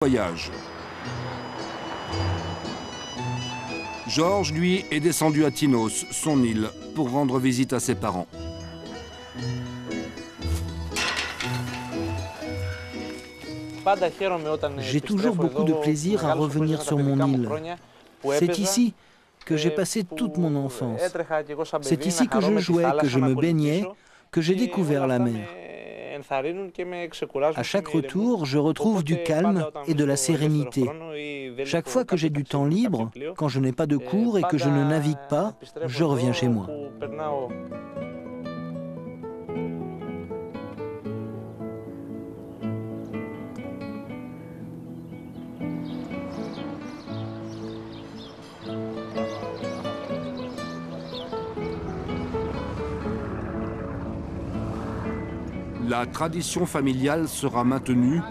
Voyage. Georges, lui, est descendu à Tinos, son île, pour rendre visite à ses parents. J'ai toujours beaucoup de plaisir à revenir sur mon île. C'est ici que j'ai passé toute mon enfance. C'est ici que je jouais, que je me baignais, que j'ai découvert la mer. À chaque retour, je retrouve du calme et de la sérénité. Chaque fois que j'ai du temps libre, quand je n'ai pas de cours et que je ne navigue pas, je reviens chez moi. La tradition familiale sera maintenue.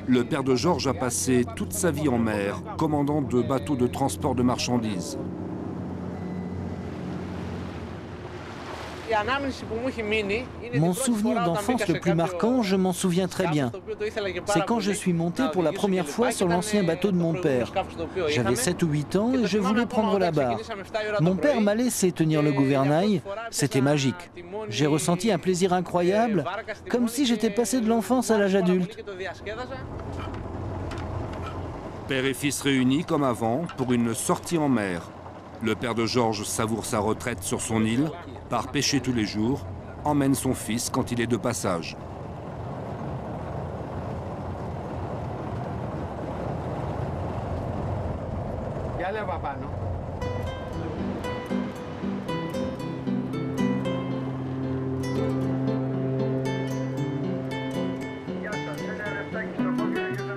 Le père de Georges a passé toute sa vie en mer, commandant de bateaux de transport de marchandises. Mon souvenir d'enfance le plus marquant, je m'en souviens très bien. C'est quand je suis monté pour la première fois sur l'ancien bateau de mon père. J'avais 7 ou 8 ans et je voulais prendre la barre. Mon père m'a laissé tenir le gouvernail. C'était magique. J'ai ressenti un plaisir incroyable, comme si j'étais passé de l'enfance à l'âge adulte. Père et fils réunis comme avant pour une sortie en mer. Le père de Georges savoure sa retraite sur son île, part pêcher tous les jours, emmène son fils quand il est de passage.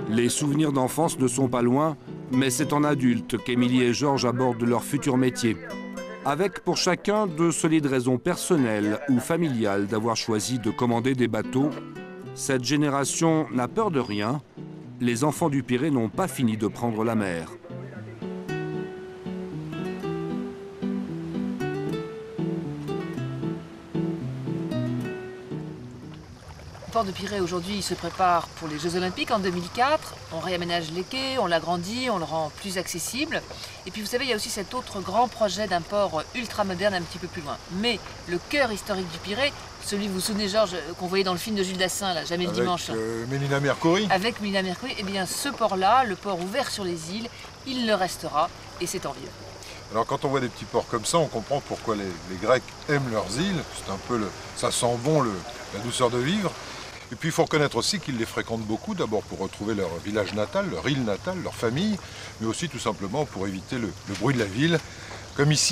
Les souvenirs d'enfance ne sont pas loin, mais c'est en adulte qu'Émilie et Georges abordent leur futur métier. Avec pour chacun de solides raisons personnelles ou familiales d'avoir choisi de commander des bateaux, cette génération n'a peur de rien. Les enfants du Pirée n'ont pas fini de prendre la mer. Le port de Pirée aujourd'hui se prépare pour les Jeux Olympiques en 2004. On réaménage les quais, on l'agrandit, on le rend plus accessible. Et puis vous savez, il y a aussi cet autre grand projet d'un port ultra moderne un petit peu plus loin. Mais le cœur historique du Pirée, celui, vous vous souvenez Georges, qu'on voyait dans le film de Jules Dassin, là, Jamais le dimanche. Mélina Mercouri. Avec Mélina Mercouri, eh bien ce port-là, le port ouvert sur les îles, il le restera et c'est tant mieux. Alors quand on voit des petits ports comme ça, on comprend pourquoi les Grecs aiment leurs îles. C'est un peu ça sent bon la douceur de vivre. Et puis il faut reconnaître aussi qu'ils les fréquentent beaucoup, d'abord pour retrouver leur village natal, leur île natale, leur famille, mais aussi tout simplement pour éviter le bruit de la ville, comme ici.